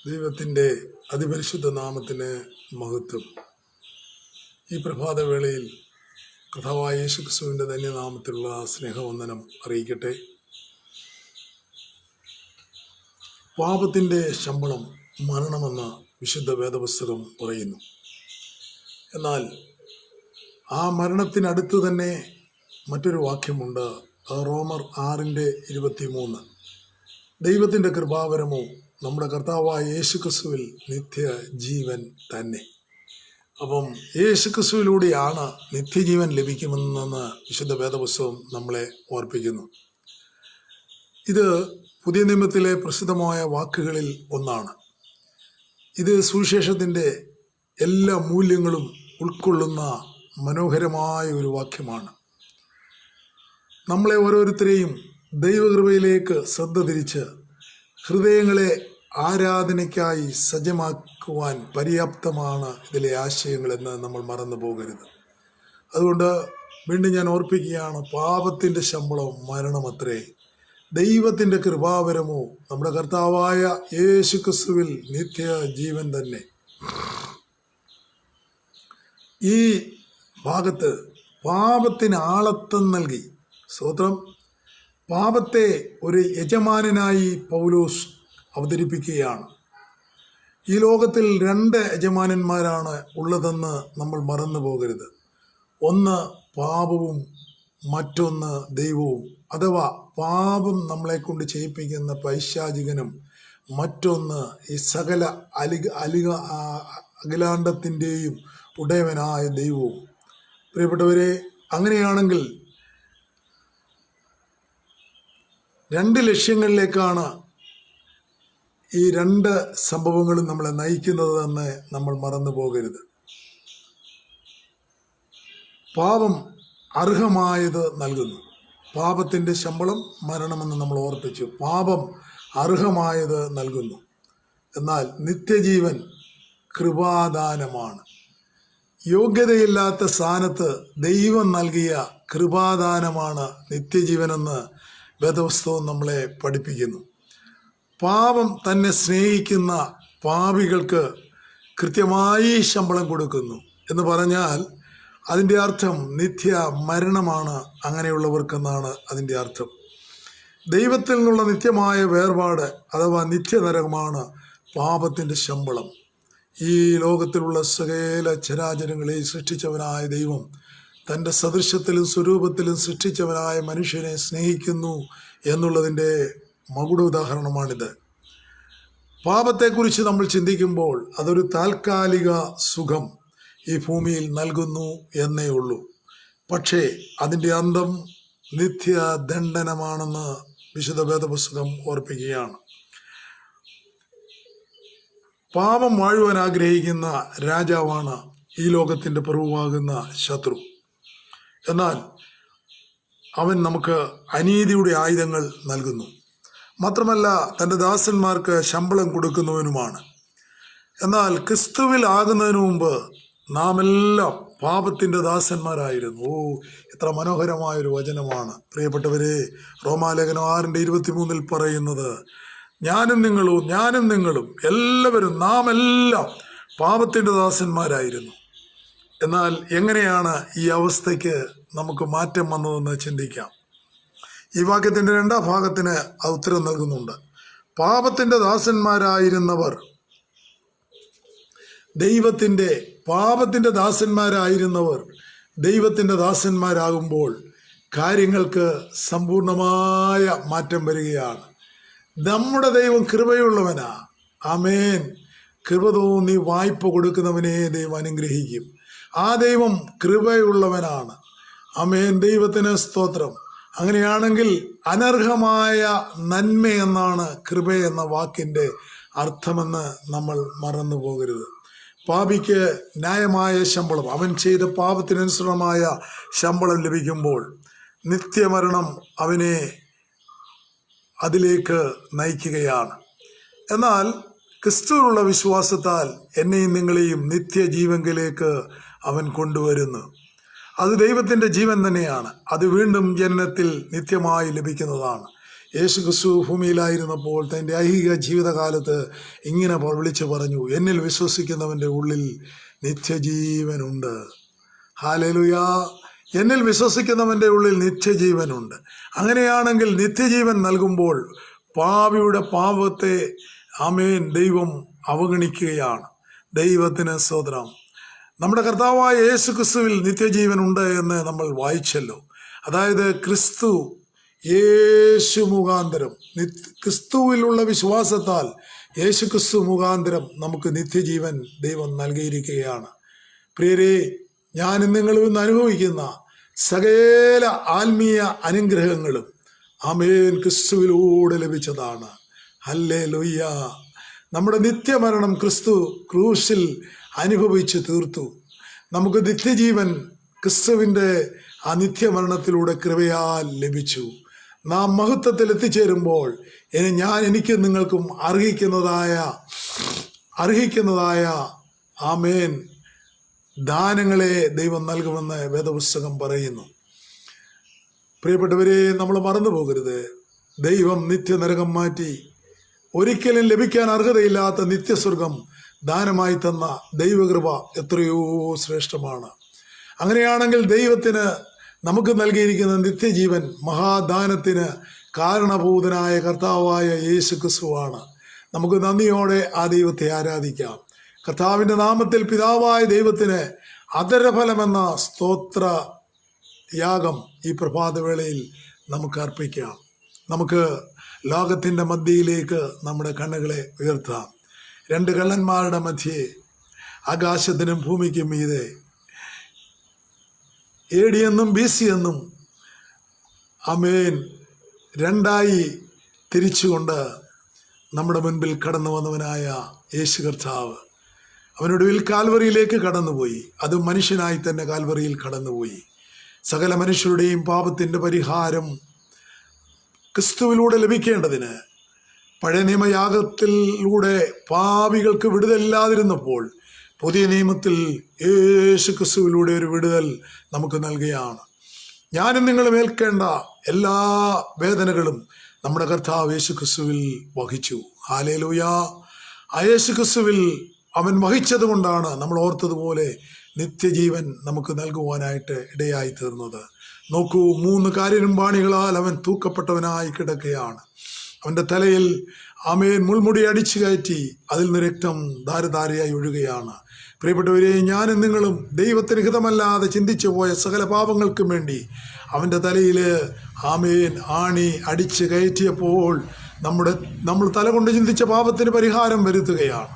ദൈവത്തിൻ്റെ അതിപരിശുദ്ധ നാമത്തിന് മഹത്വം. ഈ പ്രഭാതവേളയിൽ കർത്താവായ യേശുക്രിസ്തുവിൻ്റെ ധന്യനാമത്തിലുള്ള സ്നേഹവന്ദനം അറിയിക്കട്ടെ. പാപത്തിൻ്റെ ശമ്പളം മരണമെന്ന് വിശുദ്ധ വേദപുസ്തകം പറയുന്നു. എന്നാൽ ആ മരണത്തിനടുത്ത് തന്നെ മറ്റൊരു വാക്യമുണ്ട്. റോമർ 6:23. ദൈവത്തിൻ്റെ കൃപാവരമോ നമ്മുടെ കർത്താവായ യേശുക്രിസ്തുവിൽ നിത്യ ജീവൻ തന്നെ. അപ്പം യേശുക്രിസ്തുവിലൂടെയാണ് നിത്യജീവൻ ലഭിക്കുമെന്ന് വിശുദ്ധ വേദപുസ്തകം നമ്മളെ ഓർപ്പിക്കുന്നു. ഇത് പുതിയ നിയമത്തിലെ പ്രസിദ്ധമായ വാക്കുകളിൽ ഒന്നാണ്. ഇത് സുവിശേഷത്തിൻ്റെ എല്ലാ മൂല്യങ്ങളും ഉൾക്കൊള്ളുന്ന മനോഹരമായ ഒരു വാക്യമാണ്. നമ്മളെ ഓരോരുത്തരെയും ദൈവകൃപയിലേക്ക് ശ്രദ്ധ തിരിച്ച് ഹൃദയങ്ങളെ ആരാധനയ്ക്കായി സജ്ജമാക്കുവാൻ പര്യാപ്തമാണ് ഇതിലെ ആശയങ്ങളെന്ന് നമ്മൾ മറന്നു പോകരുത്. അതുകൊണ്ട് വീണ്ടും ഞാൻ ഓർപ്പിക്കുകയാണ്, പാപത്തിൻ്റെ ശമ്പളം മരണമത്രേ, ദൈവത്തിൻ്റെ കൃപാവരമോ നമ്മുടെ കർത്താവായ യേശുക്രിസ്തുവിൽ നിത്യ ജീവൻ തന്നെ. ഈ ഭാഗത്ത് പാപത്തിന് ആളത്വം നൽകി, സ്തോത്രം, പാപത്തെ ഒരു യജമാനനായി പൗലോസ് അവതരിപ്പിക്കുകയാണ്. ഈ ലോകത്തിൽ 2 യജമാനന്മാരാണ് ഉള്ളതെന്ന് നമ്മൾ മറന്നു പോകരുത്. ഒന്ന് പാപവും മറ്റൊന്ന് ദൈവവും, അഥവാ പാപം നമ്മളെ കൊണ്ട് ചെയ്യിപ്പിക്കുന്ന പൈശാചികനും, മറ്റൊന്ന് ഈ സകല അഖിലാണ്ടത്തിൻ്റെയും ഉടയവനായ ദൈവവും. പ്രിയപ്പെട്ടവരെ, അങ്ങനെയാണെങ്കിൽ 2 ലക്ഷ്യങ്ങളിലേക്കാണ് ഈ 2 സംഭവങ്ങളും നമ്മളെ നയിക്കുന്നതെന്ന് നമ്മൾ മറന്നു പോകരുത്. പാപം അർഹമായത് നൽകുന്നു. പാപത്തിൻ്റെ ശമ്പളം മരണമെന്ന് നമ്മൾ ഓർപ്പിച്ചു. പാപം അർഹമായത് നൽകുന്നു. എന്നാൽ നിത്യജീവൻ കൃപാദാനമാണ്. യോഗ്യതയില്ലാത്ത സ്ഥാനത്ത് ദൈവം നൽകിയ കൃപാദാനമാണ് നിത്യജീവനെന്ന് വേദപുസ്തകം നമ്മളെ പഠിപ്പിക്കുന്നു. പാപം തന്നെ സ്നേഹിക്കുന്ന പാപികൾക്ക് കൃത്യമായി ശമ്പളം കൊടുക്കുന്നു എന്ന് പറഞ്ഞാൽ അതിൻ്റെ അർത്ഥം നിത്യ മരണമാണ് അങ്ങനെയുള്ളവർക്കെന്നാണ് അതിൻ്റെ അർത്ഥം. ദൈവത്തിൽ നിന്നുള്ള നിത്യമായ വേർപാട് അഥവാ നിത്യനരകമാണ് പാപത്തിൻ്റെ ശമ്പളം. ഈ ലോകത്തിലുള്ള സകല ചരാചരങ്ങളെ സൃഷ്ടിച്ചവനായ ദൈവം തൻ്റെ സദൃശ്യത്തിലും സ്വരൂപത്തിലും സൃഷ്ടിച്ചവനായ മനുഷ്യനെ സ്നേഹിക്കുന്നു എന്നുള്ളതിൻ്റെ മകുട ഉദാഹരണമാണിത്. പാപത്തെക്കുറിച്ച് നമ്മൾ ചിന്തിക്കുമ്പോൾ അതൊരു താൽക്കാലിക സുഖം ഈ ഭൂമിയിൽ നൽകുന്നു എന്നേ ഉള്ളൂ. പക്ഷേ അതിൻ്റെ അന്തം നിത്യദണ്ഡനമാണെന്ന് വിശുദ്ധ വേദപുസ്തകം ഓർപ്പിക്കുകയാണ്. പാപം വാഴുവാൻ ആഗ്രഹിക്കുന്ന രാജാവാണ് ഈ ലോകത്തിൻ്റെ പ്രഭുവാകുന്ന ശത്രു. എന്നാൽ അവൻ നമുക്ക് അനീതിയുടെ ആയുധങ്ങൾ നൽകുന്നു. മാത്രമല്ല തൻ്റെ ദാസന്മാർക്ക് ശമ്പളം കൊടുക്കുന്നവനുമാണ്. എന്നാൽ ക്രിസ്തുവിൽ ആകുന്നതിന് മുമ്പ് നാം എല്ലാം പാപത്തിൻ്റെ ദാസന്മാരായിരുന്നു. എത്ര മനോഹരമായൊരു വചനമാണ് പ്രിയപ്പെട്ടവരെ. റോമാലേഖനം 6:23 പറയുന്നത്, ഞാനും നിങ്ങളും എല്ലാവരും നാം എല്ലാം പാപത്തിൻ്റെ ദാസന്മാരായിരുന്നു. എന്നാൽ എങ്ങനെയാണ് ഈ അവസ്ഥയ്ക്ക് നമുക്ക് മാറ്റം വന്നതെന്ന് ചിന്തിക്കാം. ഈ വാക്യത്തിൻ്റെ 2ാം ഭാഗത്തിന് ഉത്തരം നൽകുന്നുണ്ട്. പാപത്തിൻ്റെ ദാസന്മാരായിരുന്നവർ ദൈവത്തിൻ്റെ ദാസന്മാരാകുമ്പോൾ കാര്യങ്ങൾക്ക് സമ്പൂർണമായ മാറ്റം വരികയാണ്. നമ്മുടെ ദൈവം കൃപയുള്ളവനാ. ആമേൻ. കൃപ തോന്നി വായ്പ കൊടുക്കുന്നവനെ ദൈവം അനുഗ്രഹിക്കും. ആ ദൈവം കൃപയുള്ളവനാണ്. ആമേൻ. ദൈവത്തിന് സ്തോത്രം. അങ്ങനെയാണെങ്കിൽ അനർഹമായ നന്മ എന്നാണ് കൃപ എന്ന വാക്കിൻ്റെ അർത്ഥമെന്ന് നമ്മൾ മറന്നു പോകരുത്. പാപിക്ക് ന്യായമായ ശമ്പളം, അവൻ ചെയ്ത പാപത്തിനനുസൃതമായ ശമ്പളം ലഭിക്കുമ്പോൾ നിത്യമരണം അവനെ അതിലേക്ക് നയിക്കുകയാണ്. എന്നാൽ ക്രിസ്തുവിലുള്ള വിശ്വാസത്താൽ എന്നെയും നിങ്ങളെയും നിത്യജീവങ്കിലേക്ക് അവൻ കൊണ്ടുവരുന്നു. അത് ദൈവത്തിൻ്റെ ജീവൻ തന്നെയാണ്. അത് വീണ്ടും ജനനത്തിൽ നിത്യമായി ലഭിക്കുന്നതാണ്. യേശു ക്രിസ്തു ഭൂമിയിലായിരുന്നപ്പോൾ തൻ്റെ ഐഹിക ജീവിതകാലത്ത് ഇങ്ങനെ വിളിച്ചു പറഞ്ഞു, എന്നിൽ വിശ്വസിക്കുന്നവൻ്റെ ഉള്ളിൽ നിത്യജീവനുണ്ട്. ഹല്ലേലൂയാ! എന്നിൽ വിശ്വസിക്കുന്നവൻ്റെ ഉള്ളിൽ നിത്യജീവനുണ്ട്. അങ്ങനെയാണെങ്കിൽ നിത്യജീവൻ നൽകുമ്പോൾ പാപിയുടെ പാപത്തെ ആമേൻ ദൈവം അവഗണിക്കുകയാണ്. ദൈവത്തിന് സ്തോത്രം. നമ്മുടെ കർത്താവായ യേശു ക്രിസ്തുവിൽ നിത്യജീവൻ ഉണ്ട് എന്ന് നമ്മൾ വായിച്ചല്ലോ. അതായത് ക്രിസ്തു യേശു മുഖാന്തരം, ക്രിസ്തുവിലുള്ള വിശ്വാസത്താൽ യേശു ക്രിസ്തു മുഖാന്തരം നമുക്ക് നിത്യജീവൻ ദൈവം നൽകിയിരിക്കുകയാണ്. പ്രിയരെ, ഞാനും നിങ്ങളും ഇന്ന് അനുഭവിക്കുന്ന സകല ആത്മീയ അനുഗ്രഹങ്ങളും ആമേൻ ക്രിസ്തുവിലൂടെ ലഭിച്ചതാണ്. ഹല്ലേലൂയ! നമ്മുടെ നിത്യമരണം ക്രിസ്തു ക്രൂശിൽ അനുഭവിച്ച് തീർത്തു. നമുക്ക് നിത്യജീവൻ ക്രിസ്തുവിൻ്റെ ആ നിത്യമരണത്തിലൂടെ കൃപയാൽ ലഭിച്ചു. നാം മഹത്വത്തിൽ എത്തിച്ചേരുമ്പോൾ എനിക്കും നിങ്ങൾക്കും അർഹിക്കുന്നതായ ആമേൻ ദാനങ്ങളെ ദൈവം നൽകുമെന്ന് വേദപുസ്തകം പറയുന്നു. പ്രിയപ്പെട്ടവരെ, നമ്മൾ മറന്നു പോകരുത്. ദൈവം നിത്യനരകം മാറ്റി ഒരിക്കലും ലഭിക്കാൻ അർഹതയില്ലാത്ത നിത്യസ്വർഗം ദാനമായി തന്ന ദൈവകൃപ എത്രയോ ശ്രേഷ്ഠമാണ്. അങ്ങനെയാണെങ്കിൽ ദൈവത്തിന് നമുക്ക് നൽകിയിരിക്കുന്ന നിത്യജീവൻ മഹാദാനത്തിന് കാരണഭൂതനായ കർത്താവായ യേശു ക്രിസ്തുവാണ്. നമുക്ക് നന്ദിയോടെ ആ ദൈവത്തെ ആരാധിക്കാം. കർത്താവിൻ്റെ നാമത്തിൽ പിതാവായ ദൈവത്തിന് അധരഫലമെന്ന സ്തോത്ര യാഗം ഈ പ്രഭാതവേളയിൽ നമുക്ക് അർപ്പിക്കാം. നമുക്ക് ലോകത്തിൻ്റെ മധ്യയിലേക്ക് നമ്മുടെ കണ്ണുകളെ ഉയർത്താം. രണ്ട് കള്ളന്മാരുടെ മധ്യേ, ആകാശത്തിനും ഭൂമിക്കും മീതെ, AD എന്നും BC എന്നും ആമേൻ രണ്ടായി തിരിച്ചുകൊണ്ട് നമ്മുടെ മുൻപിൽ കടന്നു വന്നവനായ യേശു കർത്താവ് അവനൊടുവിൽ കാൽവറിയിലേക്ക് കടന്നുപോയി. അത് മനുഷ്യനായി തന്നെ കാൽവറിയിൽ കടന്നുപോയി. സകല മനുഷ്യരുടെയും പാപത്തിൻ്റെ പരിഹാരം ക്രിസ്തുവിലൂടെ ലഭിക്കേണ്ടതിന് പഴയ നിയമയാഗത്തിലൂടെ പാപികൾക്ക് വിടുതലില്ലാതിരുന്നപ്പോൾ പുതിയ നിയമത്തിൽ യേശു ക്രിസ്തുവിലൂടെ ഒരു വിടുതൽ നമുക്ക് നൽകുകയാണ്. ഞാനും നിങ്ങളും ഏൽക്കേണ്ട എല്ലാ വേദനകളും നമ്മുടെ കർത്താവ് യേശു ക്രിസ്തുവിൽ വഹിച്ചു. ഹല്ലേലൂയ! ആ യേശു ക്രിസ്തുവിൽ അവൻ വഹിച്ചത് കൊണ്ടാണ് നമ്മൾ ഓർത്തതുപോലെ നിത്യജീവൻ നമുക്ക് നൽകുവാനായിട്ട് ഇടയായി തീർന്നത്. നോക്കൂ, 3 കാരിരുമ്പാണികളാൽ അവൻ തൂക്കപ്പെട്ടവനായി കിടക്കുകയാണ്. അവൻ്റെ തലയിൽ ആമേൻ മുൾമുടി അടിച്ചു കയറ്റി അതിൽ നിന്ന് രക്തം ധാരധാരയായി ഒഴുകുകയാണ്. പ്രിയപ്പെട്ടവരെ, ഞാനും നിങ്ങളും ദൈവത്തിന് ഹിതമല്ലാതെ ചിന്തിച്ചു പോയ സകല പാപങ്ങൾക്കും വേണ്ടി അവൻ്റെ തലയിൽ ആമേൻ ആണി അടിച്ച് കയറ്റിയപ്പോൾ നമ്മൾ തല കൊണ്ട് ചിന്തിച്ച പാപത്തിന് പരിഹാരം വരുത്തുകയാണ്.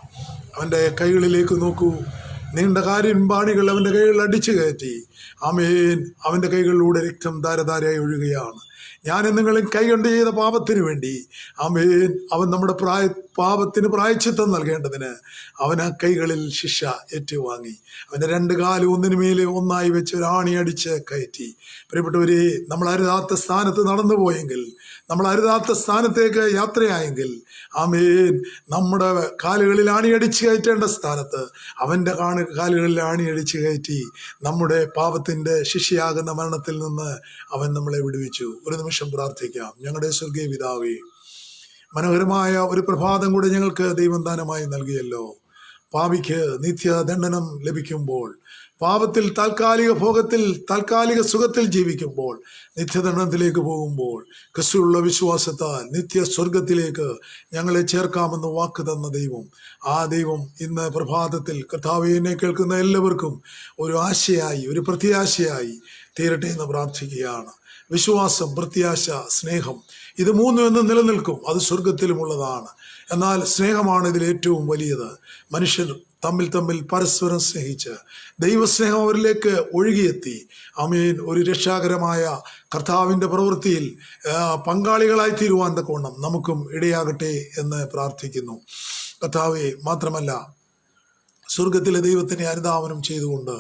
അവൻ്റെ കൈകളിലേക്ക് നോക്കൂ, നീണ്ട കാരിരുമ്പാണികൾ അവൻ്റെ കൈകളിൽ അടിച്ചു കയറ്റി ആമേൻ അവൻ്റെ കൈകളിലൂടെ രക്തം ധാരധാരയായി ഒഴുകുകയാണ്. ഞാനും നിങ്ങളും കൈകൊണ്ട് ചെയ്ത പാപത്തിന് വേണ്ടി ആമേൻ അവൻ നമ്മുടെ പാപത്തിന് പ്രായശ്ചിത്തം നൽകേണ്ടതിന് അവൻ ആ കൈകളിൽ ശിക്ഷ ഏറ്റുവാങ്ങി. അവൻ്റെ 2 കാലും ഒന്നിനു മേലെ ഒന്നായി വെച്ച് ഒരു ആണി അടിച്ച് കയറ്റി. പ്രിയപ്പെട്ടവരെ, നമ്മൾ അരുതാത്ത സ്ഥാനത്ത് നടന്നു പോയെങ്കിൽ, നമ്മൾ അരുതാത്ത സ്ഥാനത്തേക്ക് യാത്രയായെങ്കിൽ ആമേൻ നമ്മുടെ കാലുകളിൽ ആണിയടിച്ച് കയറ്റേണ്ട സ്ഥാനത്ത് അവൻ്റെ കാലുകളിൽ ആണിയടിച്ച് കയറ്റി നമ്മുടെ പാപത്തിൻ്റെ ശിക്ഷയാകുന്ന മരണത്തിൽ നിന്ന് അവൻ നമ്മളെ വിടുവിച്ചു. ഒരു നിമിഷം പ്രാർത്ഥിക്കാം. ഞങ്ങളുടെ സ്വർഗീയ പിതാവേ, മനോഹരമായ ഒരു പ്രഭാതം കൂടെ ഞങ്ങൾക്ക് ദൈവം ദാനമായി നൽകിയല്ലോ. പാപിക്ക് നിത്യദണ്ഡനം ലഭിക്കുമ്പോൾ, പാപത്തിൽ താൽക്കാലിക ഭോഗത്തിൽ താൽക്കാലിക സുഖത്തിൽ ജീവിക്കുമ്പോൾ, നിത്യദണ്ഡനത്തിലേക്ക് പോകുമ്പോൾ ക്രിസ്തുവിലുള്ള വിശ്വാസത്താൽ നിത്യ സ്വർഗത്തിലേക്ക് ഞങ്ങളെ ചേർക്കാമെന്ന് വാക്ക് തന്ന ദൈവം, ആ ദൈവം ഇന്ന് പ്രഭാതത്തിൽ കർത്താവേ എന്നെ കേൾക്കുന്ന എല്ലാവർക്കും ഒരു ആശയായി, ഒരു പ്രത്യാശയായി തീരട്ടെ എന്ന് പ്രാർത്ഥിക്കുകയാണ്. വിശ്വാസം, പ്രത്യാശ, സ്നേഹം, ഇത് 3 എന്നും നിലനിൽക്കും. അത് സ്വർഗത്തിലുമുള്ളതാണ്. എന്നാൽ സ്നേഹമാണ് ഇതിൽ ഏറ്റവും വലിയത്. മനുഷ്യർ തമ്മിൽ പരസ്പരം സ്നേഹിച്ച് ദൈവസ്നേഹം അവരിലേക്ക് ഒഴുകിയെത്തി ആമേൻ ഒരു രക്ഷാകരമായ കർത്താവിൻ്റെ പ്രവൃത്തിയിൽ പങ്കാളികളായി തീരുവാൻ തക്കവണ്ണം നമുക്കും ഇടയാകട്ടെ എന്ന് പ്രാർത്ഥിക്കുന്നു. കർത്താവെ, മാത്രമല്ല സ്വർഗത്തിലെ ദൈവത്തിനെ അനുധാവനം ചെയ്തുകൊണ്ട്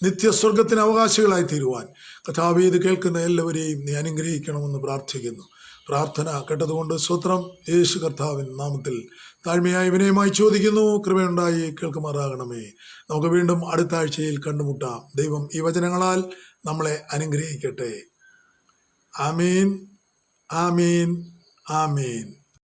നിത്യസ്വർഗത്തിന് അവകാശികളായി തീരുവാൻ കർത്താവേ ഇത് കേൾക്കുന്ന എല്ലാവരെയും നീ അനുഗ്രഹിക്കണമെന്ന് പ്രാർത്ഥിക്കുന്നു. പ്രാർത്ഥന കേട്ടതുകൊണ്ട് സ്തോത്രം. യേശു കർത്താവിൻ നാമത്തിൽ താഴ്മയായി വിനയമായി ചോദിക്കുന്നു, കൃപയുണ്ടായി കേൾക്കുമാറാകണമേ. നമുക്ക് വീണ്ടും അടുത്ത ആഴ്ചയിൽ കണ്ടുമുട്ടാം. ദൈവം ഈ വചനങ്ങളാൽ നമ്മളെ അനുഗ്രഹിക്കട്ടെ. ആമീൻ, ആമീൻ, ആമീൻ.